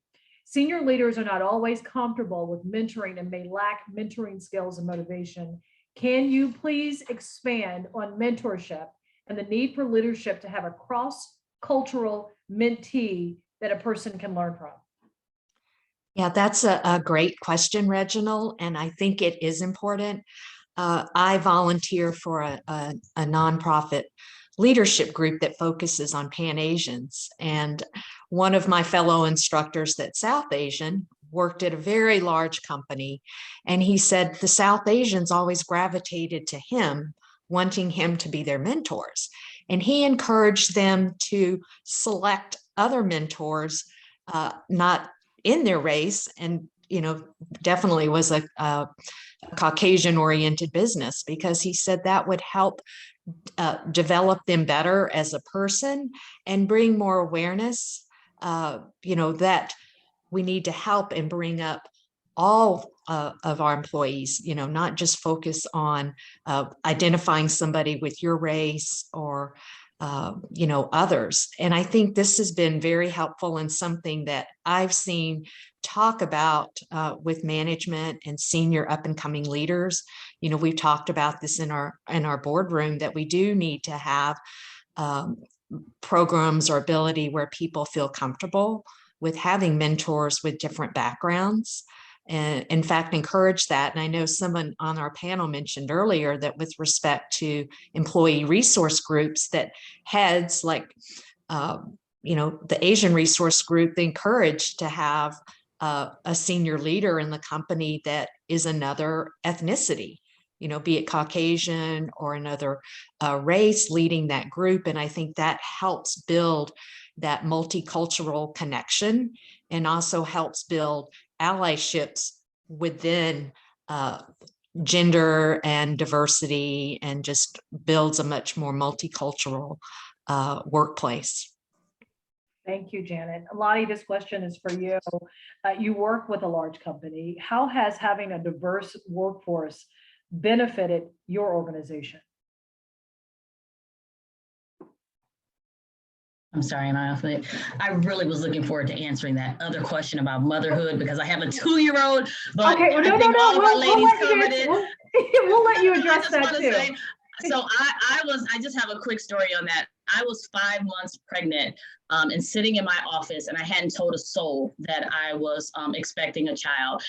Senior leaders are not always comfortable with mentoring and may lack mentoring skills and motivation. Can you please expand on mentorship and the need for leadership to have a cross-cultural mentee that a person can learn from? Yeah, that's a great question, Reginald, and I think it is important. I volunteer for a nonprofit leadership group that focuses on Pan-Asians. And one of my fellow instructors that's South Asian worked at a very large company. And he said the South Asians always gravitated to him, wanting him to be their mentors. And he encouraged them to select other mentors, not in their race, and definitely was a Caucasian oriented business, because he said that would help develop them better as a person and bring more awareness, that we need to help and bring up all of our employees, not just focus on identifying somebody with your race or others. And I think this has been very helpful and something that I've seen talk about with management and senior up and coming leaders. We've talked about this in our boardroom, that we do need to have programs or ability where people feel comfortable with having mentors with different backgrounds, and in fact encourage that. And I know someone on our panel mentioned earlier that with respect to employee resource groups, that heads like the Asian resource group, they encourage to have a senior leader in the company that is another ethnicity, be it Caucasian or another race leading that group. And I think that helps build that multicultural connection and also helps build allyships within gender and diversity, and just builds a much more multicultural workplace. Thank you, Janet. Lottie, this question is for you. You work with a large company. How has having a diverse workforce benefited your organization? I'm sorry, am I off it? I really was looking forward to answering that other question about motherhood, because I have a 2-year-old, but okay, well, I think all of our ladies covered it. We'll let you address that too. So I just have a quick story on that. I was 5 months pregnant and sitting in my office, and I hadn't told a soul that I was expecting a child.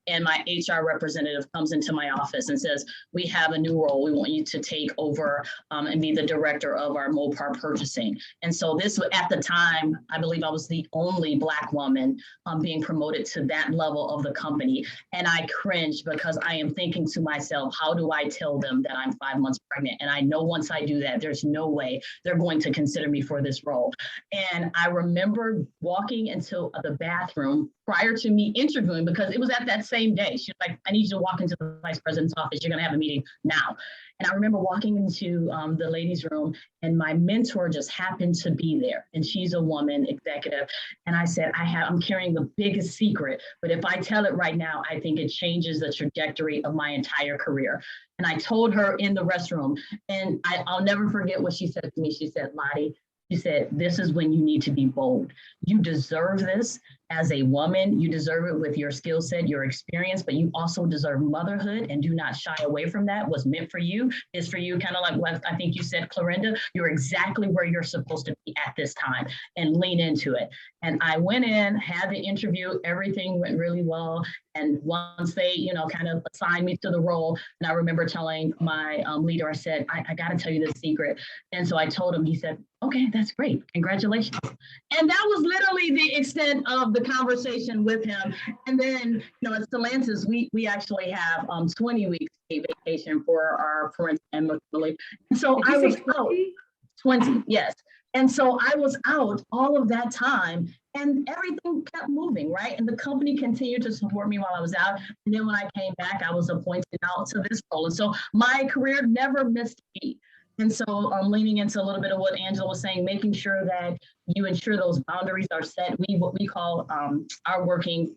And my HR representative comes into my office and says, we have a new role. We want you to take over and be the director of our Mopar purchasing. And so this, at the time, I believe I was the only Black woman being promoted to that level of the company. And I cringed, because I am thinking to myself, how do I tell them that I'm 5 months pregnant? And I know once I do that, there's no way they're going to consider me for this role. And I remember walking into the bathroom prior to me interviewing, because it was at that same day. She was like, I need you to walk into the vice president's office. You're going to have a meeting now. And I remember walking into the ladies' room, and my mentor just happened to be there. And she's a woman executive. And I said, I'm carrying the biggest secret, but if I tell it right now, I think it changes the trajectory of my entire career. And I told her in the restroom, and I'll never forget what she said to me. She said, Lottie, she said, this is when you need to be bold. You deserve this as a woman. You deserve it with your skill set, your experience, but you also deserve motherhood, and do not shy away from that. What's meant for you is for you, kind of like what I think you said, Clarinda, you're exactly where you're supposed to be at this time, and lean into it. And I went in, had the interview, everything went really well. And once they, kind of assigned me to the role, and I remember telling my leader, I said, I got to tell you the secret. And so I told him, he said, okay, that's great. Congratulations. And that was literally the extent of the conversation with him. And then, at Stellantis, we actually have 20 weeks paid vacation for our parental and maternal leave. And so I was out 20, yes. And so I was out all of that time, and everything kept moving, right? And the company continued to support me while I was out. And then when I came back, I was appointed out to this role. And so my career never missed a beat. And so I'm leaning into a little bit of what Angela was saying, making sure that you ensure those boundaries are set. What we call our working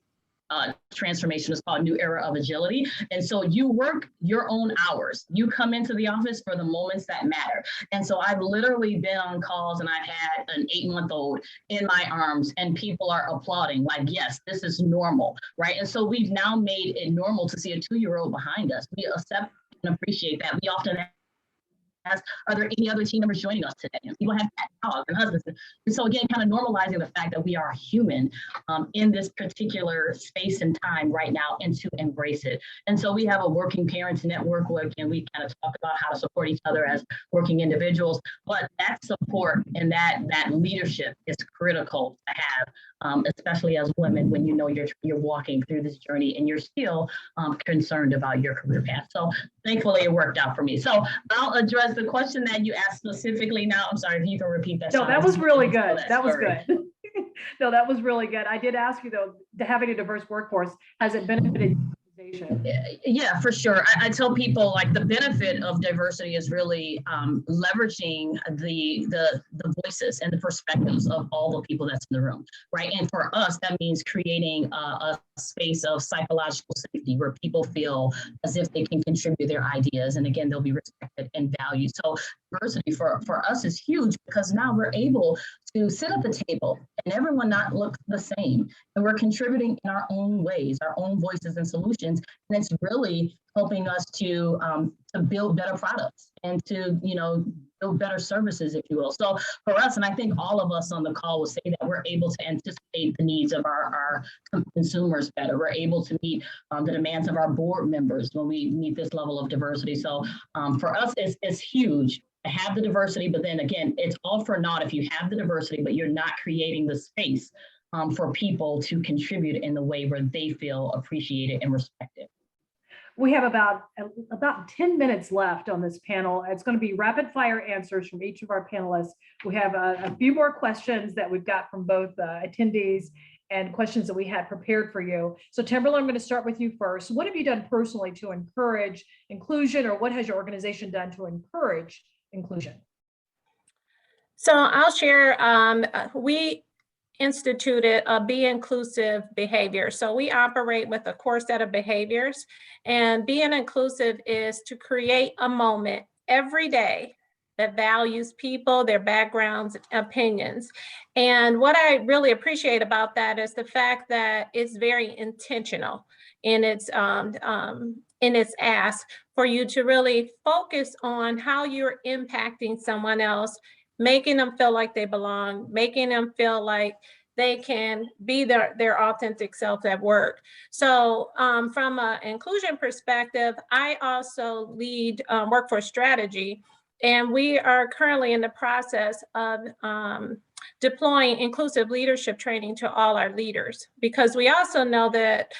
transformation is called New Era of Agility. And so you work your own hours. You come into the office for the moments that matter. And so I've literally been on calls, and I've had an 8-month-old in my arms, and people are applauding, like, yes, this is normal, right? And so we've now made it normal to see a 2-year-old behind us. We accept can appreciate that. We often ask, are there any other team members joining us today? And people have dogs and husbands. And so again, kind of normalizing the fact that we are human in this particular space and time right now, and to embrace it. And so we have a working parents network where, again, we kind of talk about how to support each other as working individuals, but that support and that leadership is critical to have, especially as women, when you know you're walking through this journey and you're still concerned about your career path. So thankfully it worked out for me. So I'll address the question that you asked specifically now. I'm sorry if you can repeat that. No, that was really good. That was good. No, that was really good. I did ask you though, having a diverse workforce, has it benefited your organization? Yeah, for sure. I tell people, like, the benefit of diversity is really leveraging the voices and the perspectives of all the people that's in the room, right? And for us, that means creating a space of psychological safety where people feel as if they can contribute their ideas, and again, they'll be respected and valued. So diversity for us is huge, because now we're able to sit at the table and everyone not look the same, and we're contributing in our own ways, our own voices and solutions, and it's really helping us to build better products and to build better services, if you will. So for us, and I think all of us on the call will say that we're able to anticipate the needs of our consumers better. We're able to meet the demands of our board members when we meet this level of diversity. So for us, it's huge to have the diversity, but then again, it's all for naught if you have the diversity, but you're not creating the space for people to contribute in the way where they feel appreciated and respected. We have about 10 minutes left on this panel. It's going to be rapid fire answers from each of our panelists. We have a few more questions that we've got from both attendees and questions that we had prepared for you. So Tamberlin, I'm going to start with you first. What have you done personally to encourage inclusion, or what has your organization done to encourage inclusion? So I'll share, we instituted a Be Inclusive behavior. So we operate with a core set of behaviors, and being inclusive is to create a moment every day that values people, their backgrounds, opinions. And what I really appreciate about that is the fact that it's very intentional in its ask for you to really focus on how you're impacting someone else, making them feel like they belong, making them feel like they can be their authentic self at work. So from an inclusion perspective, I also lead workforce strategy, and we are currently in the process of deploying inclusive leadership training to all our leaders, because we also know that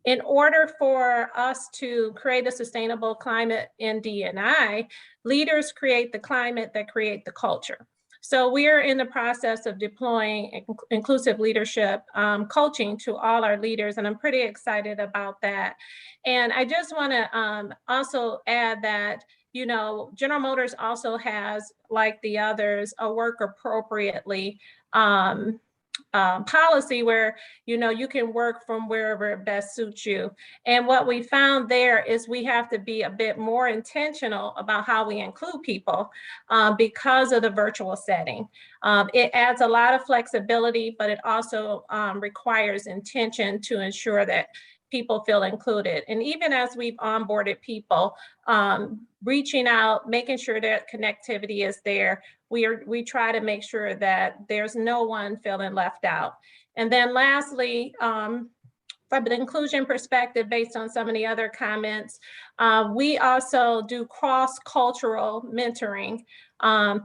in order for us to create a sustainable climate in D&I, leaders create the climate that create the culture. So we're in the process of deploying inclusive leadership coaching to all our leaders, and I'm pretty excited about that. And I just want to also add that, General Motors also has, like the others, a work appropriately policy where, you can work from wherever it best suits you. And what we found there is we have to be a bit more intentional about how we include people because of the virtual setting. It adds a lot of flexibility, but it also requires intention to ensure that people feel included. And even as we've onboarded people, reaching out, making sure that connectivity is there, we try to make sure that there's no one feeling left out. And then lastly, from an inclusion perspective, based on some of the other comments, we also do cross-cultural mentoring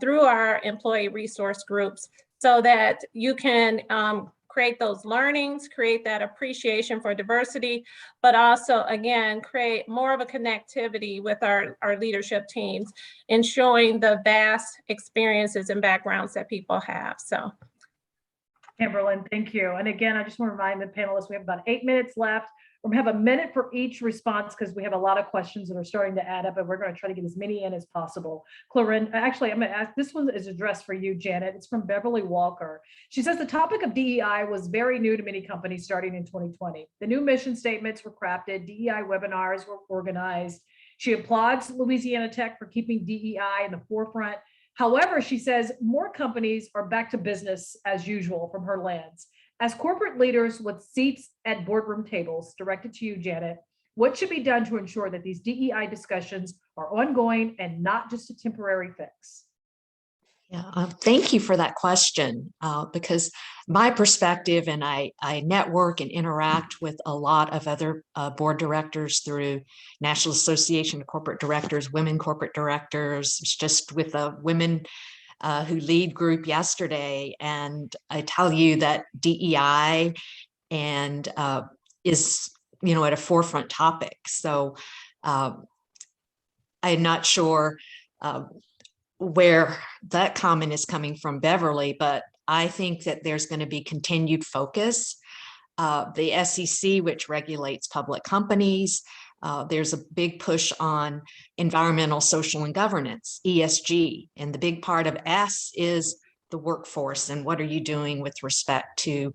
through our employee resource groups, so that you can create those learnings, create that appreciation for diversity, but also, again, create more of a connectivity with our leadership teams in showing the vast experiences and backgrounds that people have. So. Tamberlin, thank you. And again, I just want to remind the panelists, we have about 8 minutes left. We're going to have a minute for each response because we have a lot of questions that are starting to add up, and we're going to try to get as many in as possible. Clarinda, actually, I'm going to ask, this one is addressed for you, Janet. It's from Beverly Walker. She says the topic of DEI was very new to many companies starting in 2020. The new mission statements were crafted, DEI webinars were organized. She applauds Louisiana Tech for keeping DEI in the forefront. However, she says more companies are back to business as usual from her lens. As corporate leaders with seats at boardroom tables, directed to you, Janet, what should be done to ensure that these DEI discussions are ongoing and not just a temporary fix? Yeah, thank you for that question, because my perspective, and I network and interact with a lot of other board directors through National Association of Corporate Directors, Women Corporate Directors, just with a Women Who Lead group yesterday. And I tell you that DEI and is, at a forefront topic. So I'm not sure where that comment is coming from, Beverly, but I think that there's going to be continued focus. The SEC, which regulates public companies, there's a big push on environmental, social, and governance, ESG, and the big part of S is the workforce and what are you doing with respect to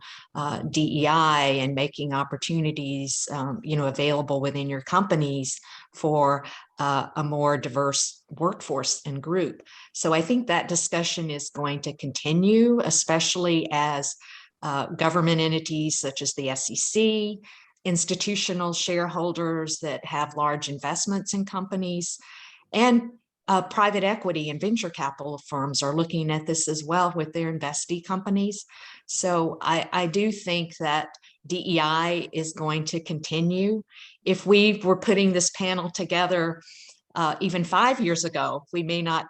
DEI and making opportunities, available within your companies for a more diverse workforce and group. So I think that discussion is going to continue, especially as government entities such as the SEC, institutional shareholders that have large investments in companies, and private equity and venture capital firms are looking at this as well with their investee companies. So I do think that DEI is going to continue. If we were putting this panel together even 5 years ago, we may not,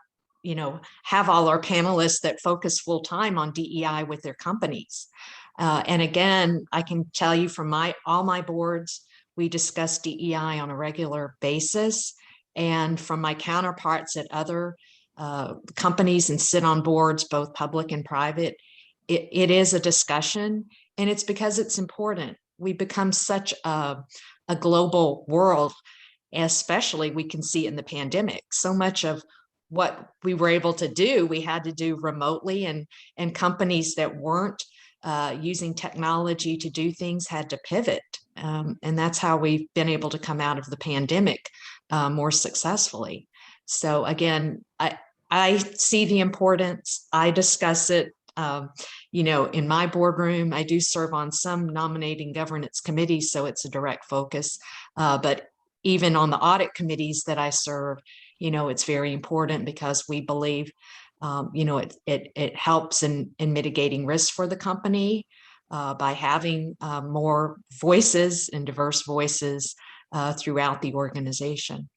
have all our panelists that focus full time on DEI with their companies. And again, I can tell you from all my boards, we discuss DEI on a regular basis. And from my counterparts at other companies and sit on boards, both public and private, it is a discussion, and it's because it's important. We become such a global world, especially we can see in the pandemic. So much of what we were able to do, we had to do remotely, and companies that weren't using technology to do things had to pivot. And that's how we've been able to come out of the pandemic more successfully. So again, I see the importance. I discuss it, in my boardroom. I do serve on some nominating governance committees, so it's a direct focus. But even on the audit committees that I serve, it's very important because we believe, it helps in mitigating risk for the company by having more voices and diverse voices throughout the organization.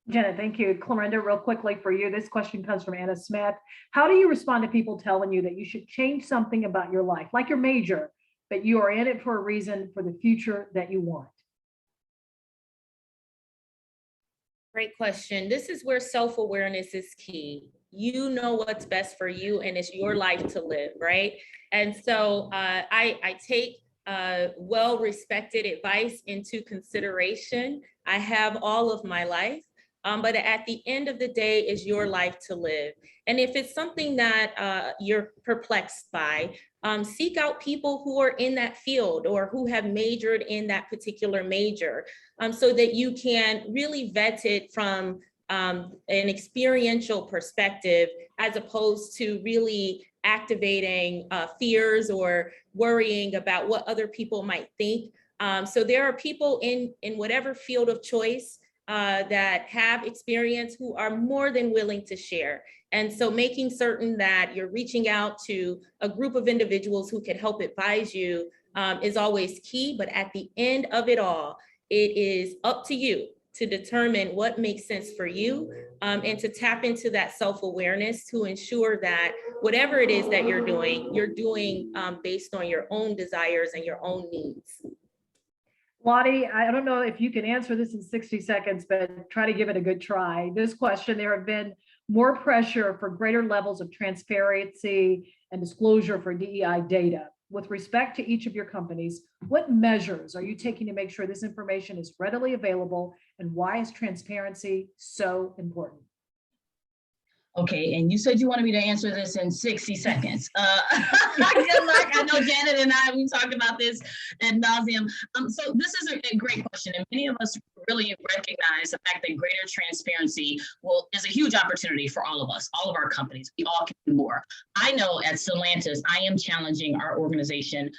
Janet, thank you. Clarinda, real quickly for you, this question comes from Anna Smith. How do you respond to people telling you that you should change something about your life, like your major, but you are in it for a reason for the future that you want? Great question. This is where self-awareness is key. You know what's best for you, and it's your life to live, right? And so I take well-respected advice into consideration. I have all of my life, but at the end of the day, is your life to live. And if it's something that you're perplexed by, seek out people who are in that field or who have majored in that particular major, so that you can really vet it from an experiential perspective, as opposed to really activating fears or worrying about what other people might think. So there are people in whatever field of choice that have experience who are more than willing to share. And so making certain that you're reaching out to a group of individuals who can help advise you is always key. But at the end of it all, it is up to you to determine what makes sense for you, and to tap into that self-awareness to ensure that whatever it is that you're doing based on your own desires and your own needs. Lottie, I don't know if you can answer this in 60 seconds, but try to give it a good try. This question, there have been more pressure for greater levels of transparency and disclosure for DEI data. With respect to each of your companies, what measures are you taking to make sure this information is readily available, and why is transparency so important? Okay, and you said you wanted me to answer this in 60 seconds. Good luck. I know Janet and we talked about this ad nauseum. So this is a great question, and many of us really recognize the fact that greater transparency is a huge opportunity for all of us, all of our companies. We all can do more. I know at Stellantis, I am challenging our organization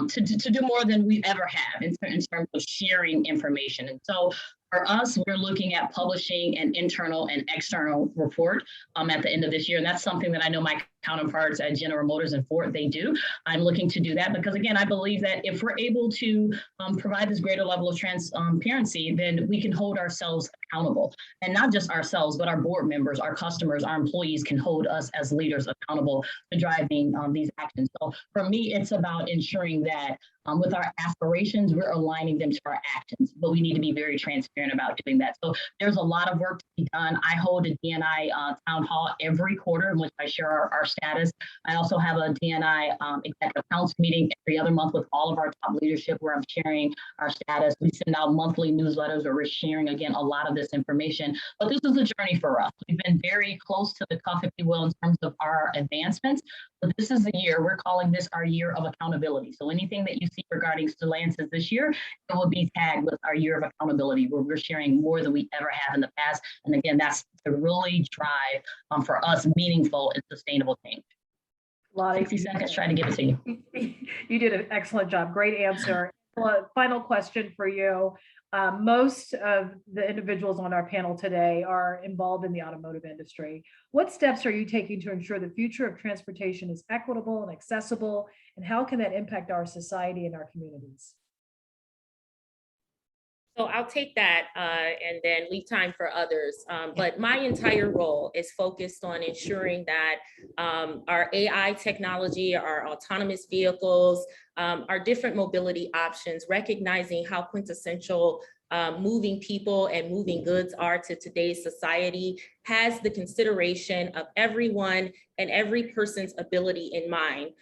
to do more than we ever have in terms of sharing information. And so For us, we're looking at publishing an internal and external report at the end of this year. And that's something that I know my counterparts at General Motors and Ford, they do. I'm looking to do that because, again, I believe that if we're able to provide this greater level of transparency, then we can hold ourselves accountable. And not just ourselves, but our board members, our customers, our employees can hold us as leaders accountable to driving these actions. So for me, it's about ensuring that with our aspirations, we're aligning them to our actions, but we need to be very transparent about doing that. So there's a lot of work to be done. I hold a D&I town hall every quarter in which I share our status. I also have a D&I executive council meeting every other month with all of our top leadership where I'm sharing our status. We send out monthly newsletters where we're sharing, again, a lot of this information. But this is a journey for us. We've been very close to the cuff, if you will, in terms of our advancements. But this is the year, we're calling this our year of accountability. So anything that you see regarding Stellantis this year, it will be tagged with our year of accountability, where we're sharing more than we ever have in the past. And again, that's to really drive for us meaningful and sustainable change. Lottie, 60 seconds, try to give it to you. You did an excellent job. Great answer. Final question for you. Most of the individuals on our panel today are involved in the automotive industry. What steps are you taking to ensure the future of transportation is equitable and accessible, and how can that impact our society and our communities? So I'll take that and then leave time for others. But my entire role is focused on ensuring that our AI technology, our autonomous vehicles, our different mobility options, recognizing how quintessential moving people and moving goods are to today's society, has the consideration of everyone and every person's ability in mind.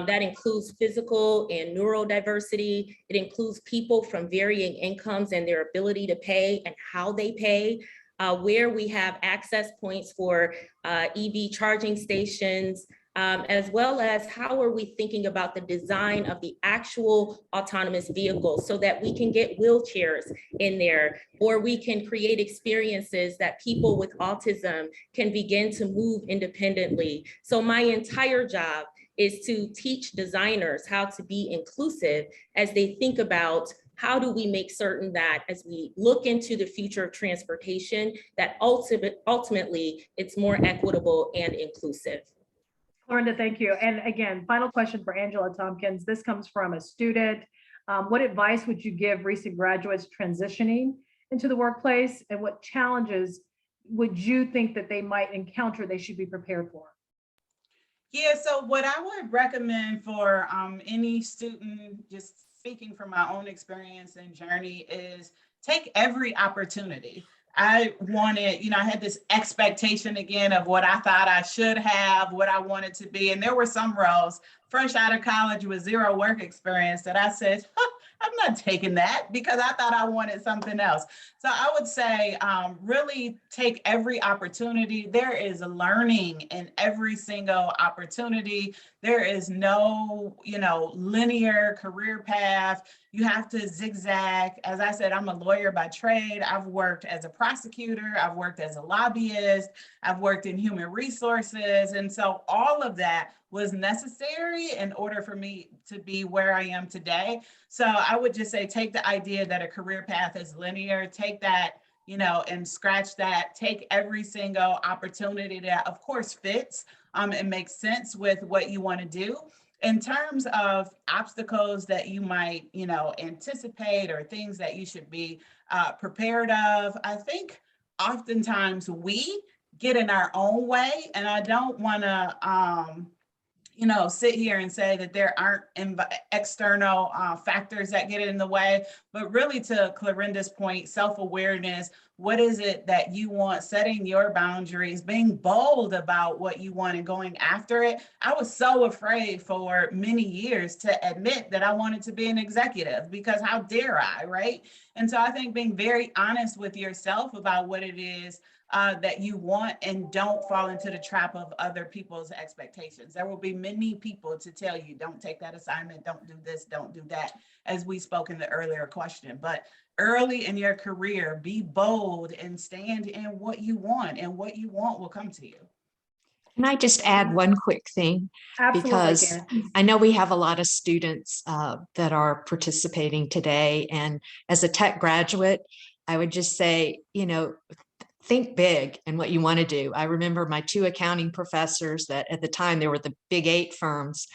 That includes physical and neurodiversity. It includes people from varying incomes and their ability to pay and how they pay. Where we have access points for EV charging stations, as well as how are we thinking about the design of the actual autonomous vehicle so that we can get wheelchairs in there, or we can create experiences that people with autism can begin to move independently. So my entire job is to teach designers how to be inclusive as they think about how do we make certain that as we look into the future of transportation, that ultimately it's more equitable and inclusive. Clarinda, thank you. And again, final question for Angela Tompkins. This comes from a student. What advice would you give recent graduates transitioning into the workplace, and what challenges would you think that they might encounter they should be prepared for? Yeah, so what I would recommend for any student, just speaking from my own experience and journey, is take every opportunity. I wanted, I had this expectation again of what I thought I should have, what I wanted to be. And there were some roles fresh out of college with zero work experience that I said, I'm not taking that because I thought I wanted something else. So I would say really take every opportunity. There is learning in every single opportunity. There is no, linear career path. You have to zigzag. As I said, I'm a lawyer by trade. I've worked as a prosecutor. I've worked as a lobbyist. I've worked in human resources. And so all of that was necessary in order for me to be where I am today. So I would just say, take the idea that a career path is linear, take that, and scratch that, take every single opportunity that of course fits and makes sense with what you want to do. In terms of obstacles that you might, anticipate or things that you should be prepared of, I think oftentimes we get in our own way, and I don't want to, sit here and say that there aren't external factors that get in the way, but really to Clarinda's point, self-awareness, what is it that you want, setting your boundaries, being bold about what you want and going after it. I was so afraid for many years to admit that I wanted to be an executive because how dare I, right? And so I think being very honest with yourself about what it is that you want, and don't fall into the trap of other people's expectations. There will be many people to tell you, don't take that assignment, don't do this, don't do that, as we spoke in the earlier question. But early in your career, be bold and stand in what you want, and what you want will come to you. Can I just add one quick thing? Absolutely, Because Karen. I know we have a lot of students that are participating today. And as a tech graduate, I would just say, think big in what you want to do. I remember my 2 accounting professors that at the time they were the big 8 firms.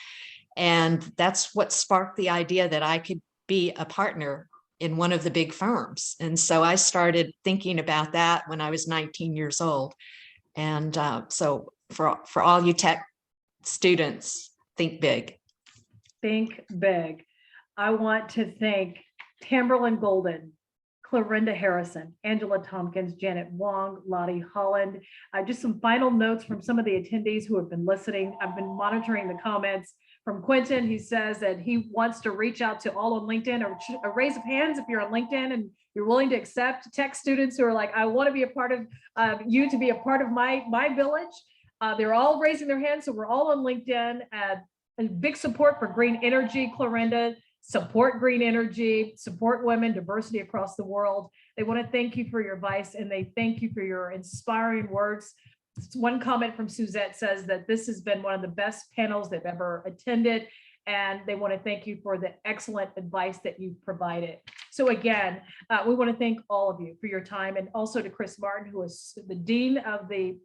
And that's what sparked the idea that I could be a partner in one of the big firms. And so I started thinking about that when I was 19 years old. And so for all you tech students, think big. Think big. I want to thank Tamberlin Golden, Clarinda Harrison, Angela Tompkins, Janet Wong, Lottie, Holland. Just some final notes from some of the attendees who have been listening. I've been monitoring the comments from Quentin. He says that he wants to reach out to all on LinkedIn, or a raise of hands if you're on LinkedIn and you're willing to accept tech students who are like, I want to be a part of you to be a part of my village. They're all raising their hands. So we're all on LinkedIn. And big support for green energy, Clarinda. Support green energy, support women, diversity across the world. They want to thank you for your advice, and they thank you for your inspiring words. One comment from Suzette says that this has been one of the best panels they've ever attended, and they want to thank you for the excellent advice that you've provided. So again, we want to thank all of you for your time, and also to Chris Martin, who is the Dean of the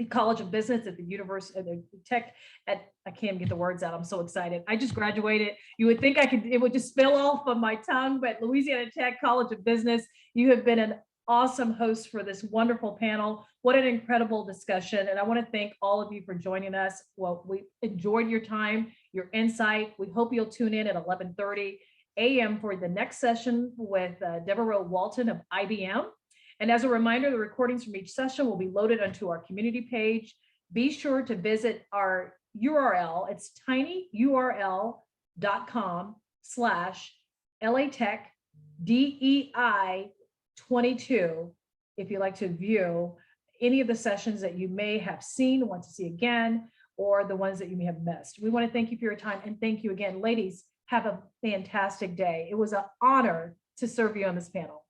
College of Business at the University of the Tech at, I can't get the words out. I'm so excited. I just graduated. You would think it would just spill off of my tongue, but Louisiana Tech College of Business, you have been an awesome host for this wonderful panel. What an incredible discussion. And I want to thank all of you for joining us. Well, we enjoyed your time, your insight. We hope you'll tune in at 11:30 a.m. for the next session with Deborah Walton of IBM. And as a reminder, the recordings from each session will be loaded onto our community page. Be sure to visit our URL. It's tinyurl.com/LATech-DEI22 if you'd like to view any of the sessions that you may have seen, want to see again, or the ones that you may have missed. We want to thank you for your time, and thank you again. Ladies, have a fantastic day. It was an honor to serve you on this panel.